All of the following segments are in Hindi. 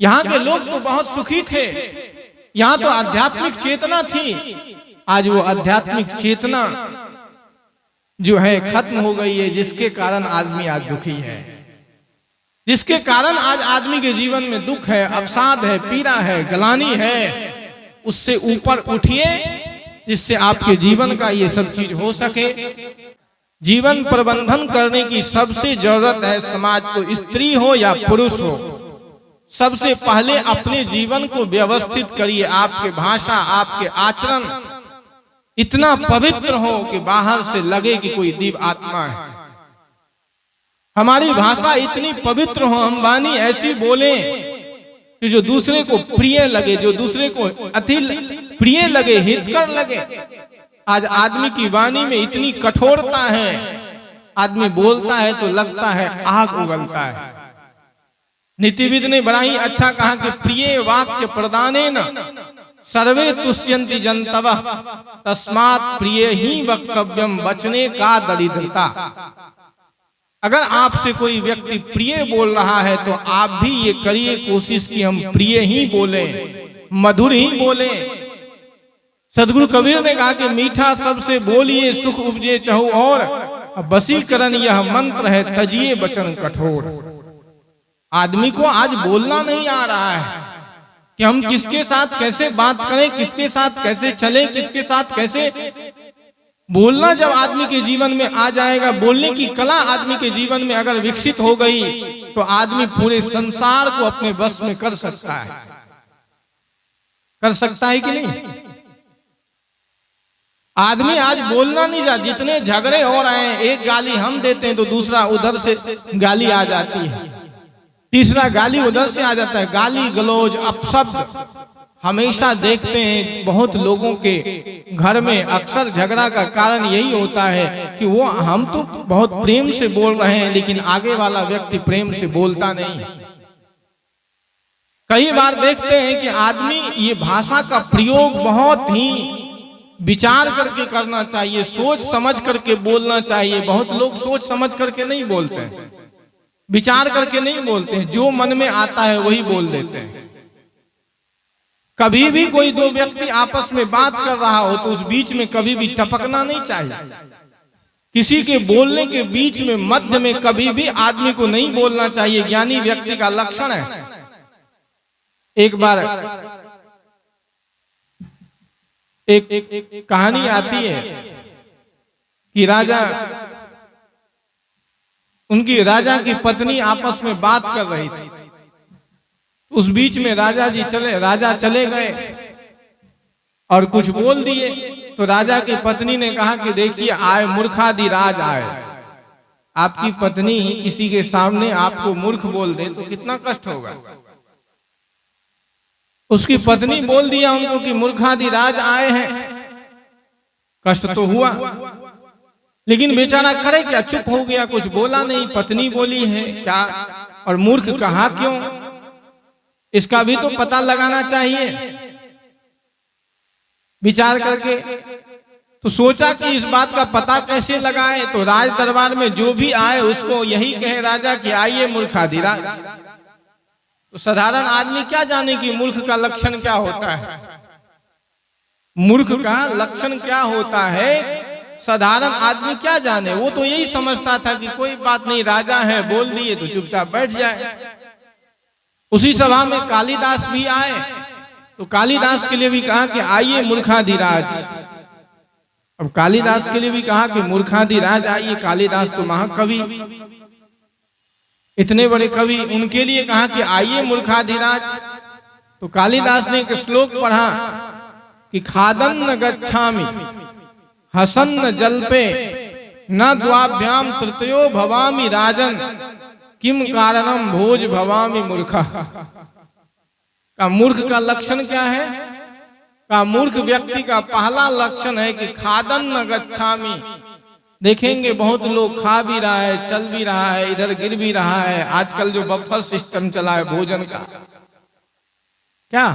यहाँ के लोग तो बहुत सुखी थे, यहाँ तो आध्यात्मिक चेतना थी। आज वो आध्यात्मिक चेतना जो है खत्म हो गई है, जिसके कारण आदमी आज दुखी है, जिसके कारण आज आदमी के जीवन में दुख है, अवसाद है, पीड़ा है, गलानी है। उससे ऊपर उठिए जिससे आपके जीवन का ये सब चीज हो सके। जीवन प्रबंधन करने की सबसे जरूरत है समाज को, स्त्री हो या पुरुष हो। सबसे पहले अपने जीवन को व्यवस्थित करिए। आपके भाषा, आपके आचरण इतना पवित्र हो कि बाहर से लगे कि कोई दिव्य आत्मा है। हमारी भाषा इतनी पवित्र हो, हम वाणी ऐसी बोले कि जो दूसरे को प्रिय लगे, जो दूसरे को अति प्रिय लगे, हितकर लगे। आज आदमी की वाणी में इतनी कठोरता है, आदमी बोलता है तो लगता है आग उगलता है। नीतिविद ने बड़ा ही अच्छा कहा कि प्रिय वाक्य प्रदानेन सर्वे तुष्यन्ति जन्तवः तस्मात् प्रिय ही वक्तव्यम, बचने का दरिद्रता। अगर आपसे कोई व्यक्ति प्रिय बोल रहा है तो आप भी ये करिए कोशिश कि हम प्रिय ही बोले, मधुर ही बोले। सदगुरु कबीर ने कहा कि मीठा सबसे बोलिए सुख उपजे चहु और, बसीकरण यह मंत्र है तजिए वचन कठोर। आदमी को आज बोलना नहीं आ रहा है कि हम किसके साथ कैसे बात करें, किसके साथ कैसे चलें, किसके साथ कैसे बोलना। जब आदमी के जीवन में आ जाएगा, बोलने की कला आदमी के जीवन में अगर विकसित हो गई तो आदमी पूरे संसार को अपने बस में कर सकता है। कर सकता है कि नहीं? आदमी आज बोलना नहीं जा, जितने झगड़े हो रहे हैं, एक गाली हम देते हैं तो दूसरा उधर से गाली आ जाती है, तीसरा गाली उधर से आ जाता है। गाली गलौज अपशब्द हमेशा देखते हैं बहुत लोगों के घर में। अक्सर झगड़ा का कारण यही होता है कि वो हम तो बहुत प्रेम से बोल रहे हैं लेकिन आगे वाला व्यक्ति प्रेम से बोलता नहीं है। कई बार देखते हैं कि आदमी ये भाषा का प्रयोग बहुत ही विचार करके करना चाहिए, सोच समझ करके बोलना चाहिए। बहुत लोग सोच समझ करके नहीं बोलते हैं, विचार करके नहीं बोलते हैं, जो मन में आता है वही बोल देते हैं। कभी भी कोई दो व्यक्ति आपस में बात कर रहा हो तो उस बीच में कभी भी टपकना नहीं चाहिए। किसी के बोलने के बीच में मध्य में कभी भी आदमी को नहीं बोलना चाहिए। ज्ञानी व्यक्ति का लक्षण है। एक बार एक कहानी आती है कि उनकी राजा की पत्नी आपस में बात कर रही थी। उस बीच में राजा चले गए और कुछ बोल दिए तो राजा की पत्नी ने कहा कि देखिए आए मूर्खाधिराज आए। आपकी पत्नी किसी के सामने आपको मूर्ख बोल दे तो कितना कष्ट होगा। उसकी पत्नी बोल दिया उनको कि मूर्खाधिराज आए हैं। कष्ट तो हुआ लेकिन बेचारा करे क्या, चुप हो गया, कुछ बोला नहीं। पत्नी बोली है क्या और मूर्ख कहा क्यों, इसका भी तो पता लगाना चाहिए। विचार करके तो सोचा कि इस बात का पता कैसे लगाए। तो राज दरबार में जो भी आए उसको यही कहे राजा कि आइए मूर्खाधिराज। तो साधारण आदमी क्या जाने कि मूर्ख का लक्षण क्या होता है, मूर्ख का लक्षण क्या होता है। साधारण आदमी क्या जाने, वो तो यही समझता था कि कोई बात नहीं, राजा है बोल दिए तो चुपचाप बैठ जाए। उसी सभा में कालिदास भी आए तो कालिदास के लिए भी कहा कि आइए मूर्खाधिराज। अब कालिदास के लिए भी कहा कि मूर्खाधिराज आइए। कालिदास तो महाकवि, इतने बड़े कवि, उनके लिए कहा कि आइए मूर्खाधिराज। तो कालिदास ने एक श्लोक पढ़ा कि खादन्न गच्छामि हसन्न जल्पे न द्वाभ्याम तृतीयो भवामि राजन किम कारणम भोज भवामि मूर्खा। का मूर्ख का लक्षण क्या है? का मूर्ख व्यक्ति का पहला लक्षण है कि खादन्न गच्छामि। देखेंगे बहुत लोग खा भी रहा है, चल भी रहा है, इधर गिर भी रहा है। आजकल जो बफर सिस्टम चला है भोजन का, क्या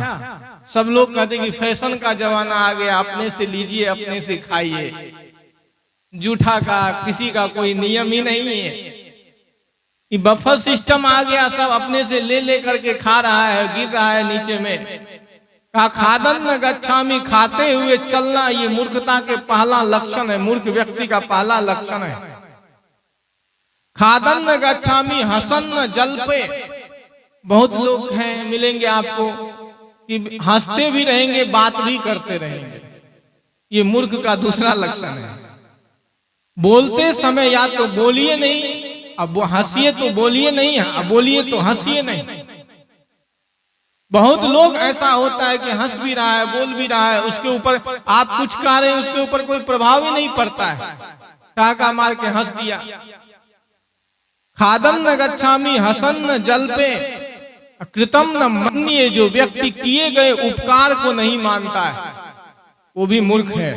सब लोग कहते कि फैशन का जमाना आ गया, अपने से लीजिए अपने से खाइए। जूठा का किसी का कोई नियम ही नहीं है। ये बफर सिस्टम आ गया, सब अपने से ले ले करके खा रहा है, गिर रहा है नीचे में। कहा खादन न गच्छामि, खाते हुए चलना ये मूर्खता के पहला लक्षण है, मूर्ख व्यक्ति का पहला लक्षण है। खादन न गच्छामि हसन न जल पे, बहुत लोग हैं मिलेंगे आपको कि हंसते भी रहेंगे बात भी करते रहेंगे, ये मूर्ख का दूसरा लक्षण है। बोलते समय या तो बोलिए नहीं, अब वो हंसिए तो बोलिए नहीं, अब बोलिए तो हंसिए नहीं। बहुत लोग ऐसा होता है कि हंस भी रहा है बोल भी रहा है, उसके ऊपर आप कुछ कह रहे हैं उसके ऊपर कोई प्रभाव ही नहीं पड़ता है, टाका मार के हंस दिया। खादन न गच्छामि हसन न जल पे, कृतम न मन्ये, जो व्यक्ति किए गए उपकार को नहीं मानता है वो भी मूर्ख है।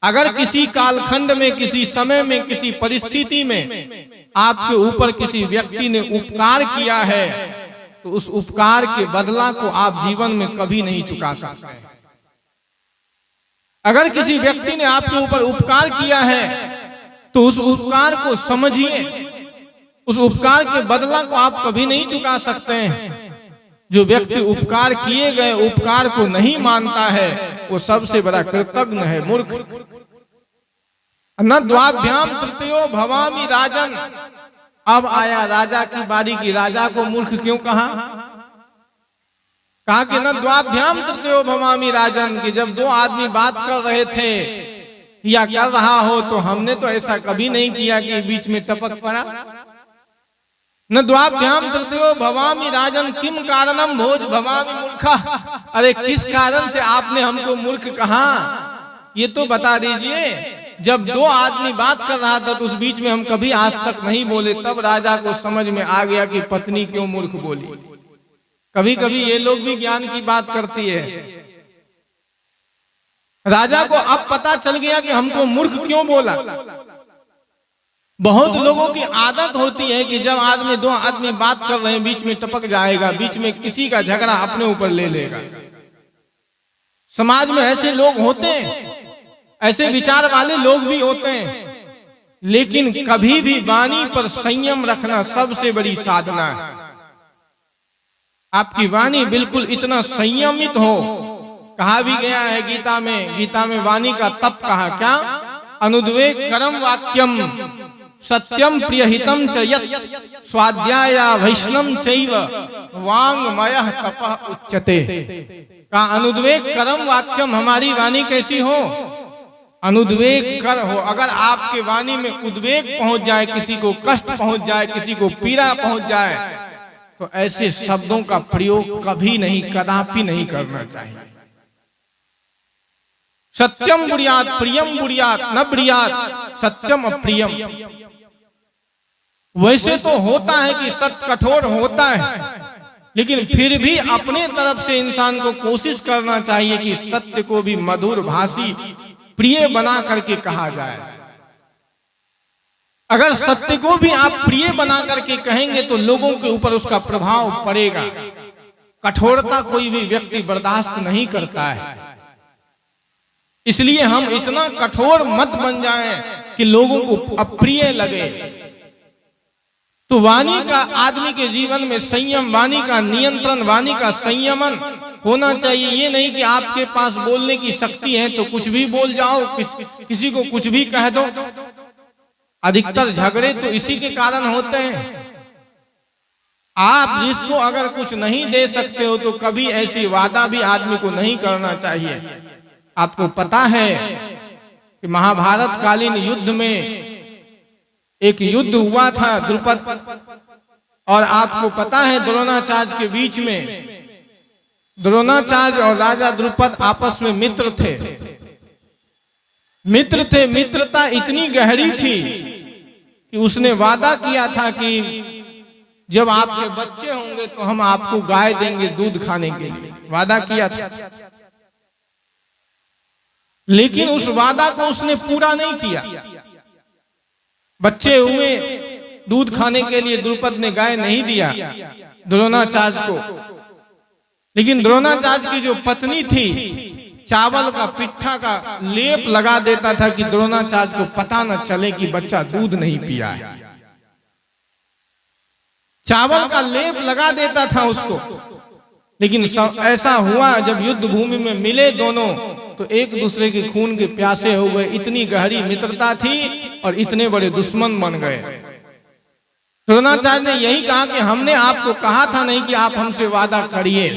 अगर किसी कालखंड में, किसी समय में, किसी परिस्थिति में आपके ऊपर किसी व्यक्ति ने उपकार किया है तो उस उपकार के बदला को आप जीवन में कभी नहीं चुका सकते। अगर किसी व्यक्ति ने आपके ऊपर उपकार किया है तो उस उपकार को समझिए, उस उपकार के बदला को आप कभी नहीं चुका सकते हैं। जो व्यक्ति उपकार किए गए उपकार को नहीं मानता है वो सबसे बड़ा कृतज्ञ है, मूर्ख। न द्वाभ्याम तृतीयो भवामि राजन, अब आया राजा की बारी की, राजा को मूर्ख क्यों कहा? कहा कि न द्वाभ्याम तृतीयो भवामि राजन, कि जब दो आदमी बात कर रहे थे या कर रहा हो तो हमने तो ऐसा कभी नहीं किया कि बीच में टपक पड़ा। न द्वाभ्याम तृतीयो भवामि राजन, किम कारणम भोज भवामि मूर्खा, अरे किस कारण से आपने हमको मूर्ख कहा ये तो बता दीजिए। जब दो आदमी बात कर रहा था तो उस बीच में हम कभी आज तक नहीं बोले, तब राजा को समझ में आ गया कि पत्नी क्यों मूर्ख बोली। कभी कभी ये लोग भी ज्ञान की बात करती है। राजा को अब पता चल गया कि हमको मूर्ख क्यों बोला। बहुत लोगों की आदत होती है कि जब दो आदमी बात कर रहे हैं बीच में टपक जाएगा, बीच में किसी का झगड़ा अपने ऊपर ले लेगा। समाज में ऐसे लोग होते हैं, ऐसे विचार वाले लोग भी होते हैं, लेकिन कभी भी वाणी पर संयम रखना सबसे बड़ी साधना है। आपकी वाणी बिल्कुल इतना संयमित हो। कहा भी गया है गीता में वाणी का तप कहा, क्या? अनुद्वेग करम वाक्यम सत्यम प्रियहितम च यत् स्वाध्याय वैष्णव चैव वाङ्मयः तपः उच्यते। का अनुद्वेग करम वाक्यम, हमारी वाणी कैसी हो? अनुद्वेग कर हो। अगर आपके वाणी में उद्वेग पहुंच जाए, किसी को कष्ट पहुंच जाए, किसी को पीड़ा पहुंच जाए, तो ऐसे शब्दों का प्रयोग कभी नहीं, कदापि नहीं करना चाहिए। सत्यम बुढ़ियात प्रियम बुढ़ियात न बुढ़ियात सत्यम अप्रियम। वैसे तो होता है कि सत्य कठोर होता है, लेकिन फिर भी अपने तरफ से इंसान को कोशिश करना चाहिए कि सत्य को भी मधुर भाषी प्रिय बना करके कहा जाए। अगर सत्य को भी आप प्रिय बना करके कहेंगे तो लोगों के ऊपर उसका प्रभाव पड़ेगा। कठोरता कोई भी व्यक्ति बर्दाश्त नहीं करता है, इसलिए हम इतना कठोर मत बन जाएं कि लोगों को अप्रिय लगे। तो वाणी का आदमी के जीवन में संयम, वाणी का नियंत्रण, वाणी का संयमन होना चाहिए। ये नहीं कि आपके पास बोलने की शक्ति है तो कुछ भी बोल जाओ, किसी को कुछ भी कह दो। अधिकतर झगड़े तो इसी के कारण होते हैं। आप जिसको अगर कुछ नहीं दे सकते हो तो कभी ऐसी वादा भी आदमी को नहीं करना चाहिए। आपको पता है कि महाभारत कालीन युद्ध में एक युद्ध हुआ था द्रुपद, और आपको पता है द्रोणाचार्य के बीच में, द्रोणाचार्य और राजा द्रुपद आपस में मित्र थे। मित्रता इतनी गहरी थी कि उसने वादा किया था कि जब आपके बच्चे होंगे तो हम आपको गाय देंगे दूध खाने के लिए, वादा किया था। लेकिन उस वादा को उसने पूरा नहीं किया। बच्चे हुए, दूध खाने के लिए द्रुपद ने गाय नहीं दिया द्रोणाचार्य को, लेकिन द्रोणाचार्य की जो पत्नी थी चावल का पिट्ठा का लेप लगा देता था कि द्रोणाचार्य को पता न चले कि बच्चा दूध नहीं पिया है। चावल का लेप लगा देता था उसको। लेकिन ऐसा हुआ जब युद्ध भूमि में मिले दोनों तो एक दूसरे के खून के प्यासे हो गए। इतनी गहरी मित्रता थी और इतने बड़े दुश्मन बन गए। द्रोणाचार्य ने यही कहा कि हमने आपको कहा था नहीं कि आप हमसे वादा करिए।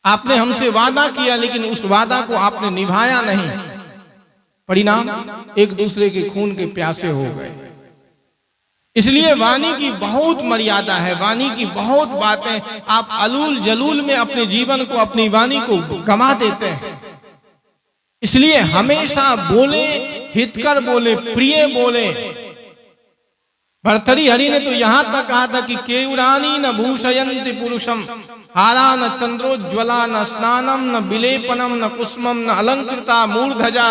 आपने हमसे वादा किया लेकिन उस वादा को आपने निभाया नहीं। परिणाम एक दूसरे के खून के प्यासे हो गए। इसलिए वाणी की बहुत मर्यादा है, वाणी की बहुत बातें। आप अलूल जलूल में अपने जीवन को, अपनी वाणी को गंवा देते हैं। इसलिए हमेशा बोले, हितकर बोले, प्रिय बोले। भर्तृहरि ने तो यहां तक कहा था कि केयूरानी न भूषयन्ति पुरुषम, हारा न चंद्रोज्ज्वला, न स्नानम, न विलेपनम, न कुसुमम, न अलंकृता मूर्धजा,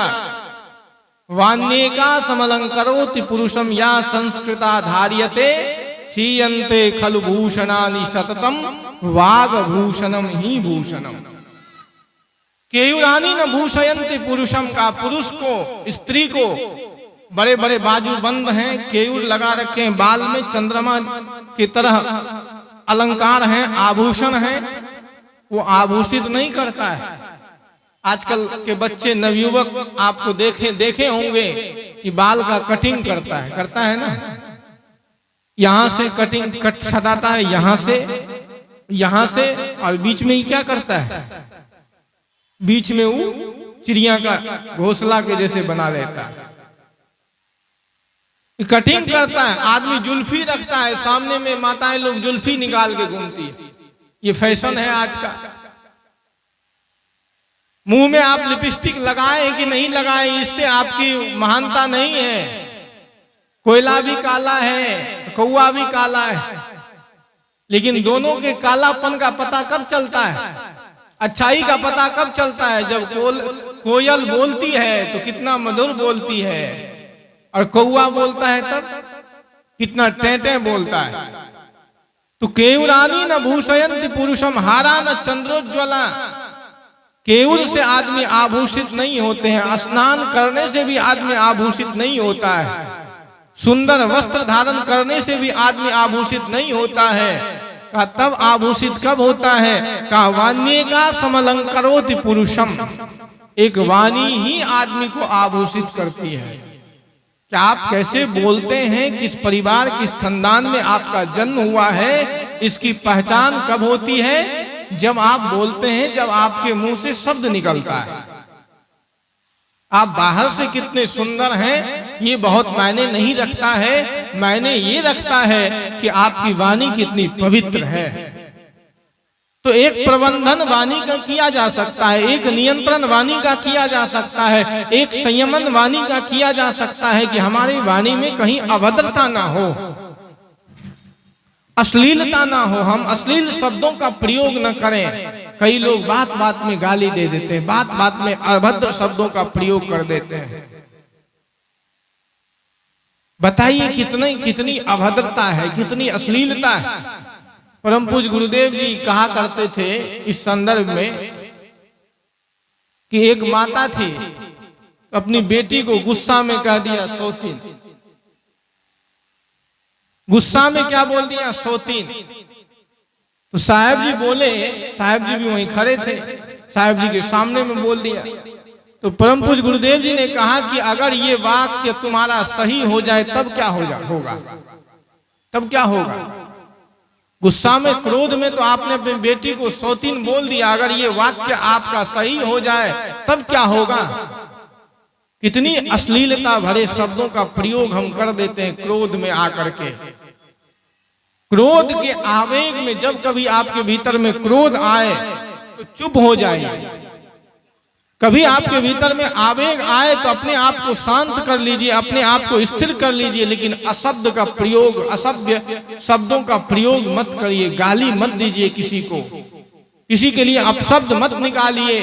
वान्येका समलंकरोति पुरुषम या संस्कृता धार्यते, क्षीयन्ते खलु भूषणानि सततम, वागभूषणम ही भूषणम। केयूरानी न भूषयन्ति पुरुषम का, पुरुष को, स्त्री को बड़े बड़े बाजू बंद हैं, केयूर लगा रखे हैं, बाल में चंद्रमा की तरह अलंकार हैं, आभूषण हैं, वो आभूषित नहीं करता है। आजकल के बच्चे नवयुवक आपको देखे होंगे कि बाल का कटिंग करता है ना, यहां से कटिंग कट छटाता है, यहां से और बीच में ही क्या करता है, बीच में वो चिड़िया का घोंसला के जैसे बना लेता है, कटिंग करता है। आदमी जुल्फी रखता है, सामने में माताएं लोग जुल्फी निकाल के घूमती है। ये फैशन है आज का। मुंह में आप लिपस्टिक लगाएं कि नहीं लगाएं, इससे आपकी महानता नहीं है। कोयला भी काला है, कौआ भी काला है, लेकिन दोनों के कालापन का पता कब चलता है, अच्छाई का पता कब चलता है? जब कोयल बोलती है तो कितना मधुर बोलती है, और कौआ बोलता है तब कितना टेंटे बोलता है। तो केयूरानी न भूषयन्ति पुरुषम, हारा न चंद्रोज्ज्वला। केयूर से आदमी आभूषित नहीं होते हैं, स्नान करने से भी आदमी आभूषित नहीं होता है, सुंदर वस्त्र धारण करने से भी आदमी आभूषित नहीं होता है। का तब आभूषित कब होता है? का वाण्येका समलंकरोति पुरुषम, एक वाणी ही आदमी को आभूषित करती है। क्या आप कैसे बोलते हैं, किस परिवार, किस खानदान में आपका जन्म हुआ है, इसकी पहचान कब होती है? जब आप बोलते हैं, जब आपके मुंह से शब्द निकलता है। आप बाहर से कितने सुंदर हैं ये बहुत मायने नहीं रखता है, मायने ये रखता है कि आपकी वाणी कितनी पवित्र है। तो एक प्रबंधन वाणी का किया जा सकता है, एक नियंत्रण वाणी का किया जा सकता है, एक संयमन वाणी का किया जा सकता है कि हमारी वाणी में कहीं अभद्रता ना हो, अश्लीलता ना हो, हम अश्लील शब्दों का प्रयोग न करें। कई लोग बात बात में गाली दे देते हैं, बात बात में अभद्र शब्दों का प्रयोग कर देते हैं। बताइए कितनी अभद्रता है, कितनी अश्लीलता है। परम पूज्य गुरुदेव जी कहा करते थे इस संदर्भ में कि एक माता थी, अपनी बेटी को गुस्सा में कह दिया सौतीन। गुस्सा में क्या बोल दिया? सौतीन। तो साहब जी बोले, साहब जी भी वहीं खड़े थे, साहब जी के सामने में बोल दिया। तो परम पूज्य गुरुदेव जी ने कहा कि अगर ये वाक्य तुम्हारा सही हो जाए तब क्या होगा? तब क्या होगा? गुस्सा में, क्रोध में तो आपने अपनी बेटी को सौतीन बोल दिया, अगर ये वाक्य आपका सही हो जाए तब क्या होगा? कितनी अश्लीलता भरे शब्दों का प्रयोग हम कर देते हैं क्रोध में आकर के। क्रोध के आवेग में जब कभी आपके भीतर में क्रोध आए तो चुप हो जाइए। कभी आपके भीतर में आवेग आए तो अपने आप को शांत कर लीजिए, अपने आप को स्थिर कर लीजिए, लेकिन अशब्द का प्रयोग, असभ्य शब्दों का प्रयोग मत करिए। गाली मत दीजिए किसी को, किसी के लिए अपशब्द मत निकालिए।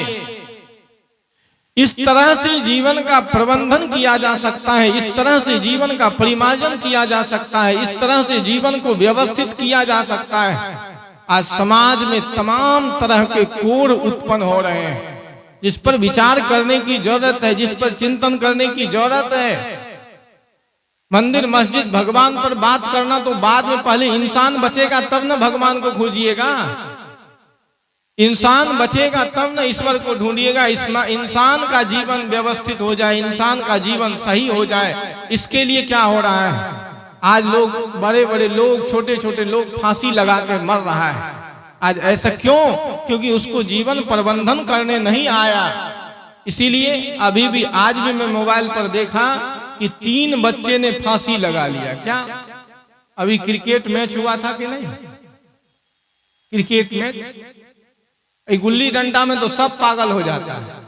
इस तरह से जीवन का प्रबंधन किया जा सकता है, इस तरह से जीवन का परिमार्जन किया जा सकता है, इस तरह से जीवन को व्यवस्थित किया जा सकता है। आज समाज में तमाम तरह के कोढ़ उत्पन्न हो रहे हैं, जिस पर विचार करने की जरूरत है, जिस पर चिंतन करने की जरूरत है। मंदिर मस्जिद भगवान पर बात करना तो बाद में, पहले इंसान बचेगा तब न भगवान को खोजिएगा। इंसान बचेगा तब न ईश्वर को ढूंढिएगा। इंसान का जीवन व्यवस्थित हो जाए, इंसान का जीवन सही हो जाए, इसके लिए क्या हो रहा है? आज लोग, बड़े बड़े लोग, छोटे छोटे लोग फांसी लगा के मर रहा है। आज ऐसा क्यों? क्योंकि उसको जीवन प्रबंधन करने नहीं आया। इसीलिए अभी भी, आज भी मैं मोबाइल पर देखा कि 3 बच्चे ने फांसी लगा लिया। क्या अभी क्रिकेट मैच हुआ था कि नहीं? क्रिकेट मैच, गुल्ली डंडा में तो सब पागल हो जाता है।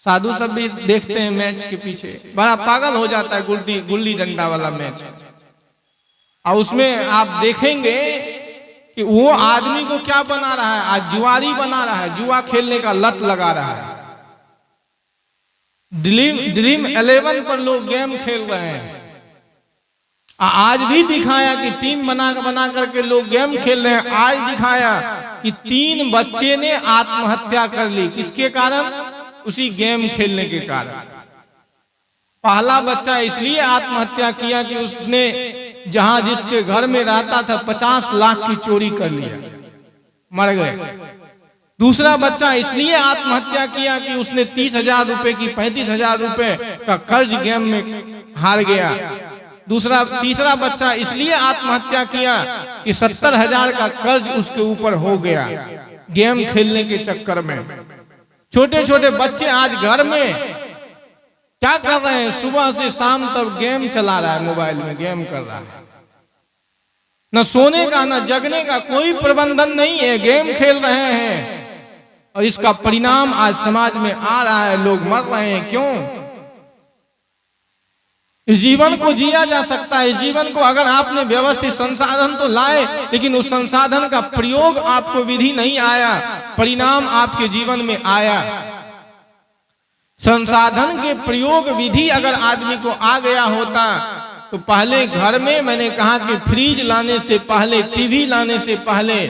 साधु सब भी देखते हैं मैच के पीछे, बड़ा पागल हो जाता है गुल्ली डंडा वाला मैच। और उसमें आप देखेंगे कि वो आदमी को क्या बना रहा है, आज जुआरी बना रहा है, जुआ खेलने का लत लगा रहा है। ड्रीम 11 पर लोग गेम खेल रहे हैं। आज भी दिखाया कि टीम बना करके लोग गेम खेल रहे हैं। आज दिखाया कि 3 बच्चे ने आत्महत्या कर ली। किसके कारण? उसी गेम खेलने के कारण। पहला बच्चा इसलिए आत्महत्या किया कि उसने जहां जिसके घर में रहता था 50 लाख की चोरी कर लिया, मर गए। दूसरा बच्चा इसलिए आत्महत्या किया कि उसने 30,000 रुपए की 35,000 रुपए का कर्ज गेम में हार गया। तीसरा बच्चा इसलिए आत्महत्या किया कि 70,000 का कर्ज उसके ऊपर हो गया गेम खेलने के चक्कर में। छोटे छोटे बच्चे आज घर में क्या कर रहे हैं? सुबह से शाम तक गेम चला रहा है, मोबाइल में गेम कर रहा है। न सोने का न जगने का कोई प्रबंधन नहीं है, गेम खेल रहे हैं। और इसका परिणाम आज समाज में आ रहा है, लोग मर रहे हैं। क्यों? इस जीवन को जिया जा सकता है। इस जीवन को अगर आपने व्यवस्थित संसाधन तो लाए, लेकिन उस संसाधन का प्रयोग आपको विधि नहीं आया, परिणाम आपके जीवन में आया। संसाधन के प्रयोग विधि अगर आदमी को आ गया होता तो पहले घर में, मैंने कहा कि फ्रिज लाने से पहले, टीवी लाने से पहले,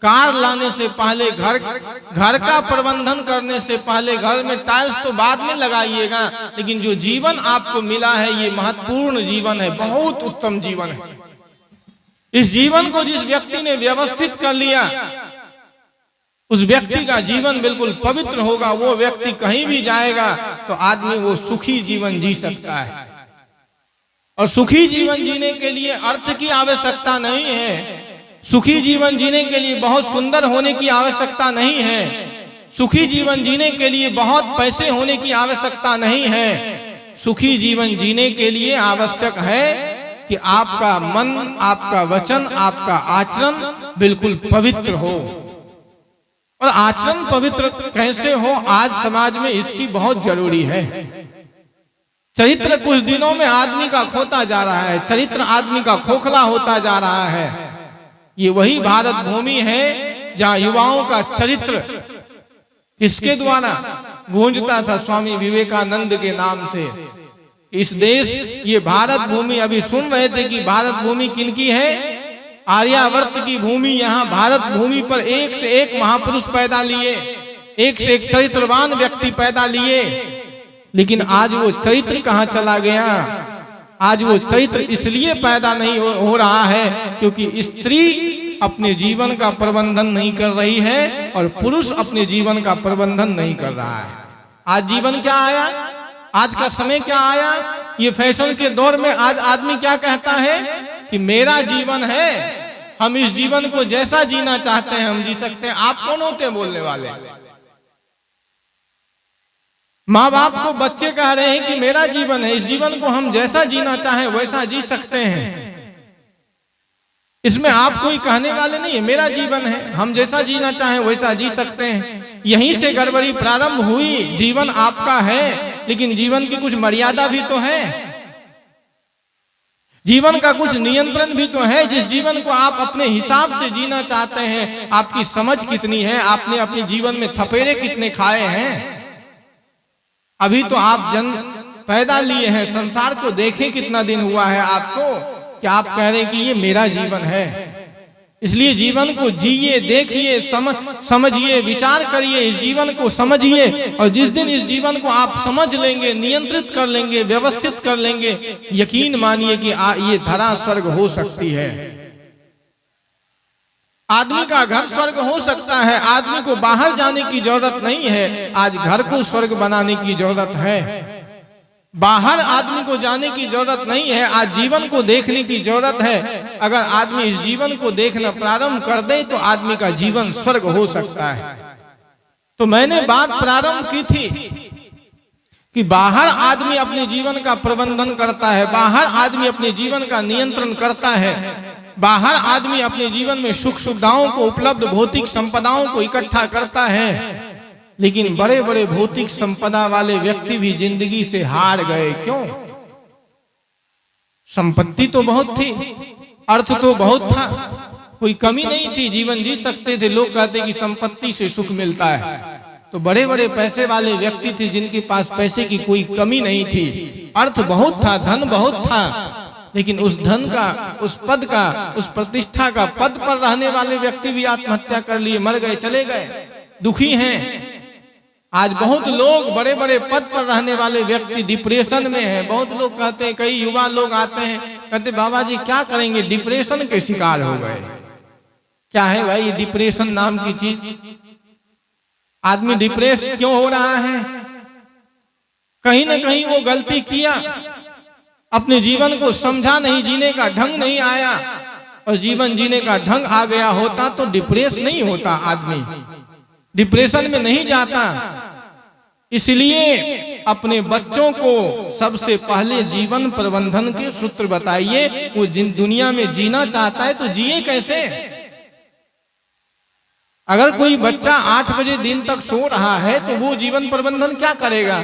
कार लाने से पहले, घर का प्रबंधन करने से पहले, घर में टाइल्स तो बाद में लगाइएगा, लेकिन जो जीवन आपको मिला है ये महत्वपूर्ण जीवन है, बहुत उत्तम जीवन है। इस जीवन को जिस व्यक्ति ने व्यवस्थित कर लिया, उस व्यक्ति का जीवन बिल्कुल पवित्र होगा। वो व्यक्ति कहीं भी जाएगा तो आदमी वो सुखी जीवन जी सकता है। और सुखी जीवन जीने के लिए अर्थ की आवश्यकता नहीं है। सुखी जीवन जीने के लिए बहुत सुंदर होने की आवश्यकता नहीं है। सुखी जीवन जीने के लिए बहुत पैसे होने की आवश्यकता नहीं है। सुखी जीवन जीने के लिए आवश्यक है कि आपका मन, आपका वचन, आपका आचरण बिल्कुल पवित्र हो। और आचरण पवित्र कैसे हो, आज समाज में इसकी बहुत जरूरी है। चरित्र कुछ दिनों में आदमी का खोता जा रहा है, चरित्र आदमी का खोखला होता जा रहा है। ये वही भारत भूमि है जहां युवाओं का चरित्र किसके द्वारा गूंजता था? स्वामी विवेकानंद के नाम से। इस देश, ये भारत भूमि, अभी सुन रहे थे कि भारत भूमि किनकी है? आर्यावर्त की भूमि। यहाँ भारत भूमि पर एक से एक महापुरुष पैदा लिए, एक से एक चरित्रवान व्यक्ति पैदा लिए, लेकिन आज वो चरित्र कहाँ चला गया? आज वो चरित्र इसलिए पैदा नहीं हो रहा है क्योंकि स्त्री अपने जीवन का प्रबंधन नहीं कर रही है और पुरुष अपने जीवन का प्रबंधन नहीं कर रहा है। आज जीवन क्या आया? आज का समय क्या आया? ये फैशन के दौर में आज आदमी क्या कहता है कि मेरा जीवन है, हम इस जीवन को जैसा जीना चाहते हैं हम जी सकते हैं। आप कौन होते हैं बोलने वाले? माँ बाप को बच्चे कह रहे हैं कि मेरा जीवन है, इस जीवन को हम जैसा जीना चाहें वैसा जी सकते हैं। इसमें आप कोई कहने वाले नहीं है, मेरा जीवन है, हम जैसा जीना चाहें वैसा जी सकते हैं। यहीं से गड़बड़ी प्रारंभ हुई। जीवन आपका है, लेकिन जीवन की कुछ मर्यादा भी तो है, जीवन का कुछ नियंत्रण भी तो है। जिस जीवन को आप अपने हिसाब से जीना चाहते हैं, आपकी समझ कितनी है, आपने अपने जीवन में थपेड़े कितने खाए हैं। अभी तो आप पैदा लिए हैं, संसार को देखें कितना दिन हुआ है आपको कि आप कह रहे हैं कि ये मेरा जीवन है। इसलिए जीवन को जिए, देखिए, समझिए, विचार करिए, इस जीवन को समझिए। और जिस दिन इस जीवन को आप समझ लेंगे, नियंत्रित कर लेंगे, व्यवस्थित कर लेंगे, यकीन मानिए कि ये धरा स्वर्ग हो सकती है। आदमी का घर स्वर्ग हो सकता है। आदमी को बाहर जाने की जरूरत नहीं है, आज घर को स्वर्ग बनाने की जरूरत है। बाहर आदमी को जाने की जरूरत नहीं है, आज जीवन को देखने की जरूरत है। अगर आदमी इस जीवन को देखना प्रारंभ कर दे तो आदमी का जीवन स्वर्ग हो सकता है। तो मैंने बात प्रारंभ की थी कि बाहर आदमी अपने जीवन का प्रबंधन करता है, बाहर आदमी अपने जीवन का नियंत्रण करता है, बाहर आदमी अपने जीवन में सुख सुविधाओं को, उपलब्ध भौतिक संपदाओं को इकट्ठा करता है। लेकिन बड़े बड़े भौतिक संपदा वाले व्यक्ति भी जिंदगी से हार गए। क्यों? संपत्ति तो बहुत थी, अर्थ तो बहुत था, कोई कमी नहीं थी, जीवन जी सकते थे। लोग कहते कि संपत्ति से सुख मिलता है। तो बड़े बड़े पैसे वाले व्यक्ति थे जिनके पास पैसे की कोई कमी नहीं थी, अर्थ बहुत था, धन बहुत था, लेकिन उस धन का, उस पद का, उस प्रतिष्ठा का, पद पर रहने वाले व्यक्ति भी आत्महत्या कर लिए, मर गए, चले गए, दुखी हैं। आज बहुत लोग, बड़े बड़े पद पर रहने वाले व्यक्ति डिप्रेशन में हैं। बहुत लोग कहते हैं, कई युवा लोग आते हैं, कहते बाबा जी क्या करेंगे, डिप्रेशन के शिकार हो गए। क्या है भाई ये डिप्रेशन नाम की चीज? आदमी डिप्रेस क्यों हो रहा है? कहीं ना कहीं वो गलती किया, अपने जीवन को समझा नहीं, जीने का ढंग नहीं आया। और जीवन जीने का ढंग आ गया होता तो डिप्रेस नहीं होता, आदमी डिप्रेशन में नहीं जाता। इसलिए अपने बच्चों को सबसे पहले जीवन प्रबंधन के सूत्र बताइए। वो जिन दुनिया में जीना चाहता है तो जिए कैसे? अगर कोई बच्चा 8 बजे दिन तक सो रहा है तो वो जीवन प्रबंधन क्या करेगा?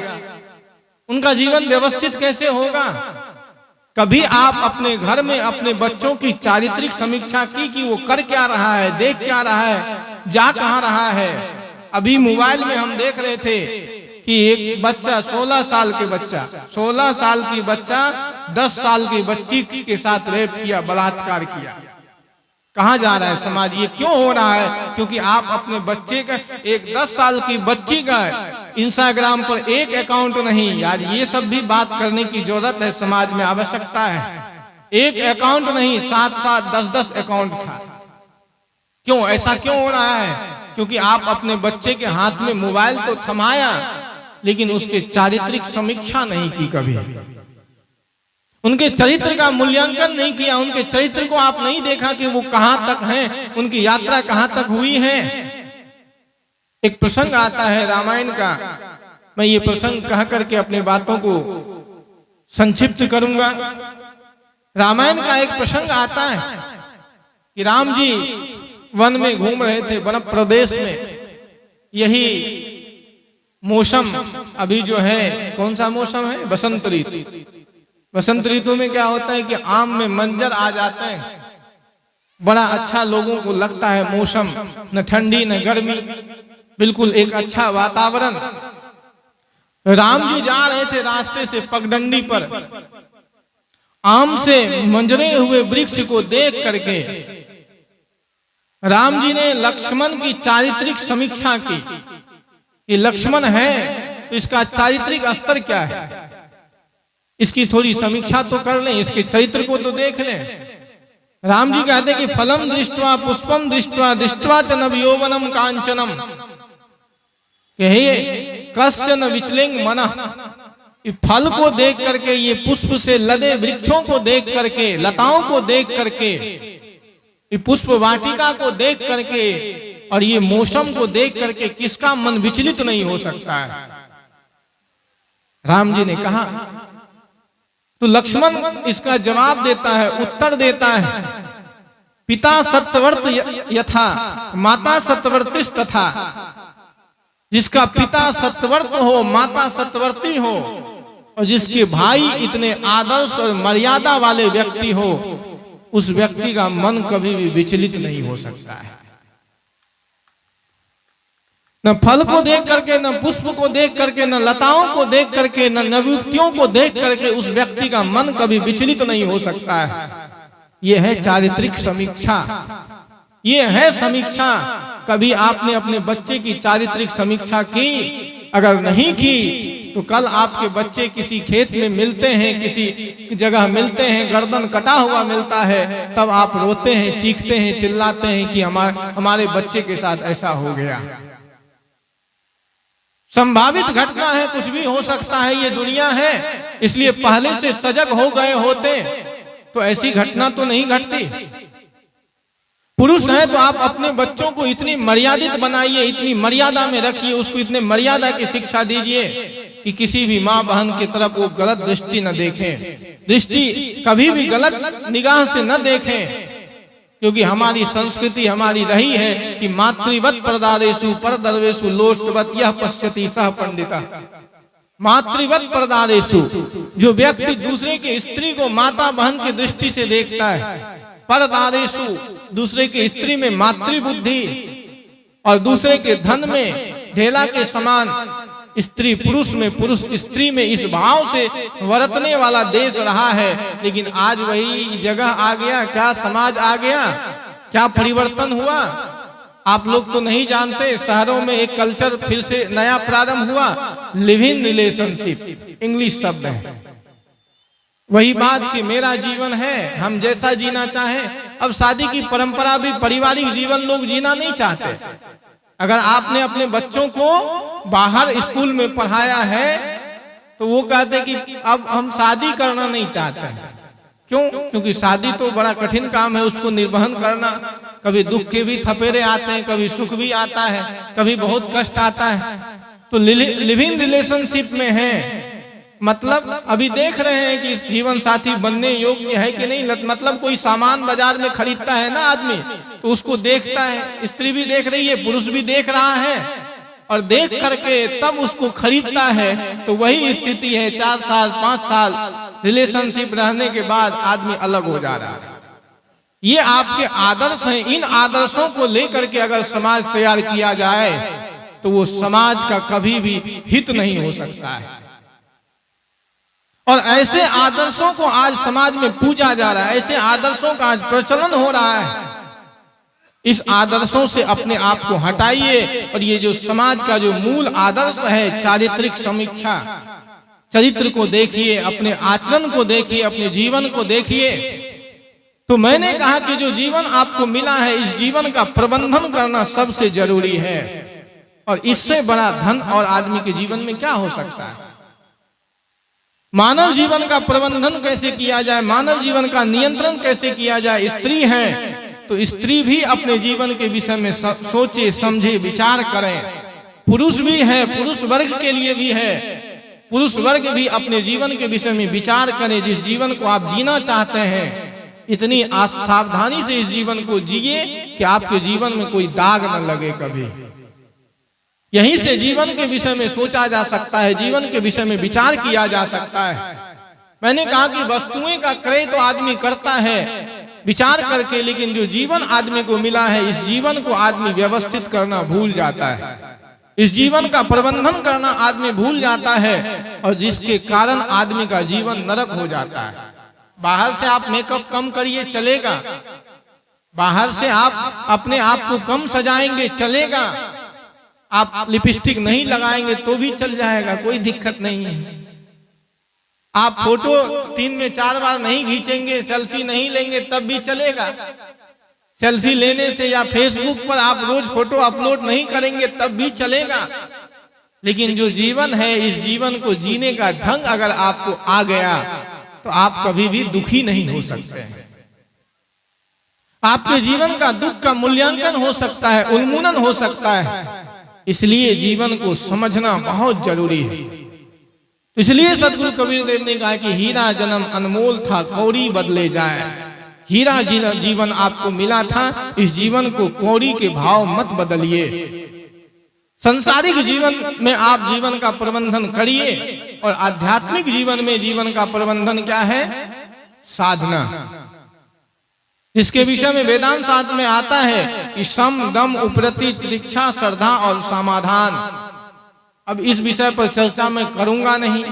उनका जीवन व्यवस्थित कैसे होगा? कभी आप अपने घर में अपने बच्चों की चारित्रिक समीक्षा की कि वो कर क्या रहा है, देख क्या रहा है, जा कहाँ रहा है? अभी मोबाइल में हम देख रहे थे कि एक बच्चा 16 साल के बच्चा 16 साल की बच्चा 10 साल की बच्ची के साथ रेप किया, बलात्कार किया। कहाँ जा रहा है समाज? ये क्यों हो रहा है? क्योंकि आप अपने बच्चे का, एक 10 साल की बच्ची का इंस्टाग्राम पर एक अकाउंट नहीं, यार ये सब भी बात करने की जरूरत है, समाज में आवश्यकता है। एक अकाउंट नहीं, 7-7, 10-10 अकाउंट था। क्यों? ऐसा क्यों हो रहा है? क्योंकि आप अपने बच्चे के हाथ में मोबाइल तो थमाया, लेकिन उसके चारित्रिक समीक्षा नहीं की, कभी उनके चरित्र का मूल्यांकन नहीं किया, उनके चरित्र को आप नहीं देखा कि वो कहां तक हैं, उनकी यात्रा कहां तक हुई है। एक प्रसंग आता है रामायण का, मैं ये प्रसंग कह करके अपने बातों को संक्षिप्त करूंगा। रामायण का एक प्रसंग आता है कि राम जी वन में घूम रहे थे, वन प्रदेश में। यही मौसम अभी जो है, कौन सा मौसम है? बसंत ऋतु। बसंत ऋतु में क्या होता है कि आम में मंजर आ जाते हैं, बड़ा अच्छा लोगों को लगता है मौसम, न ठंडी न गर्मी, बिल्कुल एक अच्छा वातावरण। राम जी जा रहे थे रास्ते से पगडंडी पर, आम से मंजरे हुए वृक्ष को देख करके राम जी ने लक्ष्मण की चारित्रिक समीक्षा की। ये लक्ष्मण है, इसका चारित्रिक स्तर क्या है, इसकी थोड़ी समीक्षा तो कर लें, इसके चरित्र को तो देख लें। राम जी कहते कि फलम दृष्ट्वा पुष्पम दृष्ट्वा दृष्ट्वा च नव यौवनम कांचनम, कस्य न विचलिंग मनः। फल को देख करके, ये पुष्प से लदे वृक्षों को देख करके, लताओं को देख करके, पुष्प वाटिका को देख करके और ये मौसम को देख करके किसका मन विचलित नहीं हो सकता है? राम जी ने कहा। तो लक्ष्मण इसका जवाब देता है, उत्तर देता है, पिता सत्यवर्त यथा माता सत्यवर्तिष तथा। जिसका पिता सत्यवर्त हो, माता सत्यवर्ती हो, और जिसके भाई इतने आदर्श और मर्यादा वाले व्यक्ति हो, उस व्यक्ति का मन कभी भी विचलित नहीं हो सकता है। न फल को देख करके, न पुष्प को देख करके, न लताओं को देख करके, न नवयुक्तियों को देख करके उस व्यक्ति का मन कभी विचलित नहीं हो सकता है। यह है चारित्रिक समीक्षा। ये है समीक्षा। कभी आपने अपने बच्चे की चारित्रिक समीक्षा की? अगर नहीं की तो कल आपके बच्चे किसी खेत में मिलते हैं, किसी जगह मिलते हैं, गर्दन कटा हुआ मिलता है, तब आप रोते हैं, चीखते हैं, चिल्लाते हैं कि हमारे बच्चे के साथ ऐसा हो गया। संभावित घटना है, कुछ भी हो सकता है, ये दुनिया है। इसलिए पहले से सजग हो गए होते तो ऐसी घटना तो नहीं घटती। पुरुष है तो आप अपने बच्चों को इतनी मर्यादित बनाइए, इतनी मर्यादा में रखिए, उसको इतने मर्यादा की शिक्षा दीजिए कि किसी भी माँ बहन की तरफ वो गलत दृष्टि न देखें, दृष्टि कभी भी गलत निगाह से न देखें। क्योंकि हमारी संस्कृति हमारी रही है कि मातृवत प्रदारेषु परदर्वेषु लोष्टवत यह पश्यति सह पंडिता। मातृवत प्रदारेषु, जो व्यक्ति दूसरे की स्त्री को माता बहन की दृष्टि से देखता है, परदारेषु, दूसरे की स्त्री में मातृबुद्धि और दूसरे के धन में ढेला के समान, स्त्री पुरुष में, पुरुष स्त्री में, इस भाव से वर्तने वाला देश रहा है। लेकिन आज वही जगह आ गया, क्या समाज आ गया, क्या परिवर्तन हुआ? आप लोग तो नहीं जानते, शहरों में एक कल्चर फिर से नया प्रारंभ हुआ, लिव इन रिलेशनशिप, इंग्लिश शब्द है। वही बात कि मेरा जीवन है, हम जैसा जीना चाहें। अब शादी की परंपरा भी पारिवारिक जीवन लोग जीना नहीं चाहते। अगर आपने अपने बच्चों को बाहर स्कूल में पढ़ाया है तो वो कहते कि अब हम शादी करना नहीं चाहते। क्यों? क्योंकि शादी तो बड़ा कठिन काम है, उसको निर्वहन करना, कभी दुख के भी थपेरे आते हैं, कभी सुख भी आता है, कभी बहुत कष्ट आता है। तो लिविंग रिलेशनशिप में है, मतलब अभी देख रहे हैं कि इस जीवन साथी बनने योग्य है कि नहीं। मतलब कोई सामान बाजार में खरीदता है ना आदमी, तो उसको देखता है, स्त्री भी देख रही है, पुरुष भी देख रहा है, और देख करके तब उसको खरीदता है। तो वही स्थिति है, 4 साल 5 साल रिलेशनशिप रहने के बाद आदमी अलग हो जा रहा है। ये आपके आदर्श हैं, इन आदर्शों को लेकर के अगर समाज तैयार किया जाए तो वो समाज का कभी भी हित नहीं हो सकता है। और ऐसे आदर्शों को आज समाज में पूजा जा रहा है, ऐसे आदर्शों का आज प्रचलन हो रहा है। इस आदर्शों से अपने आप को हटाइए और ये जो समाज का जो मूल आदर्श है, चारित्रिक समीक्षा, चरित्र को देखिए, अपने आचरण को देखिए, अपने जीवन को देखिए। तो मैंने कहा कि जो जीवन आपको मिला है, इस जीवन का प्रबंधन करना सबसे जरूरी है। और इससे बड़ा धन और आदमी के जीवन में क्या हो सकता है? मानव जीवन का प्रबंधन कैसे किया जाए, मानव जीवन का नियंत्रण कैसे किया जाए? स्त्री है तो स्त्री भी अपने जीवन के विषय में सोचे, समझे, विचार करें। पुरुष भी है, पुरुष वर्ग के लिए भी है, पुरुष वर्ग भी अपने जीवन के विषय में विचार करें। जिस जीवन को आप जीना चाहते हैं, इतनी सावधानी से इस जीवन को जिए कि आपके जीवन में कोई दाग न लगे कभी। यहीं से जीवन के विषय में सोचा जा सकता है, जीवन के विषय में विचार किया जा सकता है। मैंने कहा कि वस्तुएं का क्रय तो आदमी करता है विचार करके, लेकिन जो जीवन आदमी को मिला है, इस जीवन को आदमी व्यवस्थित करना भूल जाता है, इस जीवन का प्रबंधन करना आदमी भूल जाता है, और जिसके कारण आदमी का जीवन नरक हो जाता है। बाहर से आप मेकअप कम करिए, चलेगा। बाहर से आप अपने आप को कम सजाएंगे, चलेगा। आप लिपस्टिक नहीं लगाएंगे तो भी चल जाएगा, कोई दिक्कत नहीं है। आप फोटो 3 में 4 बार नहीं खींचेंगे, सेल्फी नहीं लेंगे, तब भी चलेगा। सेल्फी लेने से या फेसबुक पर आप रोज फोटो अपलोड नहीं करेंगे, तब भी चलेगा। लेकिन जो जीवन है, इस जीवन को जीने का ढंग अगर आपको आ गया तो आप कभी भी दुखी नहीं हो सकते हैं। आपके जीवन का दुख का मूल्यांकन हो सकता है, उन्मूलन हो सकता है। इसलिए जीवन को समझना बहुत जरूरी है। इसलिए सदगुरु कबीर देव ने कहा कि हीरा जन्म अनमोल था, कौड़ी बदले जाए। हीरा जीवन आपको मिला था, इस जीवन को कौड़ी के भाव मत बदलिए। संसारिक जीवन में आप जीवन का प्रबंधन करिए, और आध्यात्मिक जीवन में जीवन का प्रबंधन क्या है? साधना। इसके विषय में वेदांत शास्त्र में आता है कि सम, दम, उपरति, तितिक्षा, श्रद्धा और समाधान। अब इस विषय पर चर्चा मैं करूंगा नहीं।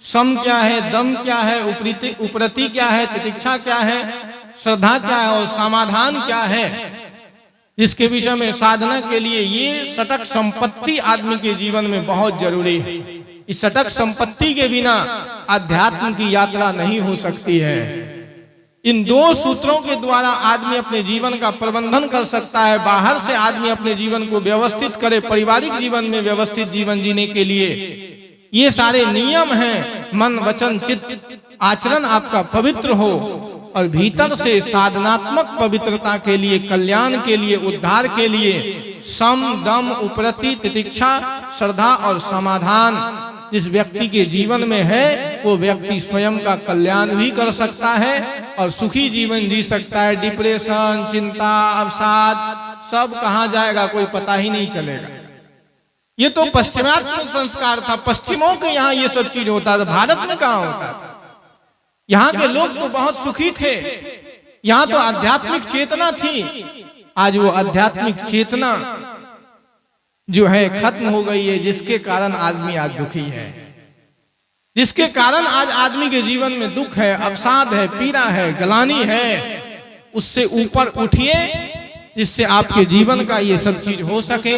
सम क्या है, दम क्या है, उपरति क्या है, तितिक्षा क्या है, श्रद्धा क्या है और समाधान क्या है, जिसके विषय में साधना के लिए ये सटक संपत्ति आदमी के जीवन में बहुत जरूरी है। इस सटक संपत्ति के बिना अध्यात्म की यात्रा नहीं हो सकती है। इन दो सूत्रों के द्वारा आदमी अपने जीवन का प्रबंधन कर सकता है। बाहर से आदमी अपने जीवन को व्यवस्थित करे, पारिवारिक जीवन में व्यवस्थित जीवन जीने के लिए ये सारे नियम हैं। मन वचन चित्त आचरण आपका पवित्र हो और भीतर से साधनात्मक पवित्रता के लिए, कल्याण के लिए, उद्धार के लिए सम दम उपरति तितिक्षा श्रद्धा और समाधान जिस व्यक्ति के जीवन में है वो व्यक्ति स्वयं का कल्याण भी कर सकता है और सुखी जीवन जी सकता है। डिप्रेशन, चिंता, अवसाद सब कहाँ जाएगा कोई पता ही नहीं चलेगा। ये तो पश्चिमात्य संस्कार था, पश्चिमों के यहाँ ये सब चीज होता था, भारत में कहाँ होता था। यहाँ के लोग तो बहुत सुखी थे, यहाँ तो आध्यात्मिक चेतना थी। आज वो आध्यात्मिक चेतना जो है खत्म हो गई है, जिसके कारण आदमी आज दुखी है, जिसके कारण आज आदमी के जीवन में दुख है, अवसाद है, पीड़ा है, गलानी है। उससे ऊपर उठिए जिससे आपके जीवन का ये सब चीज हो सके।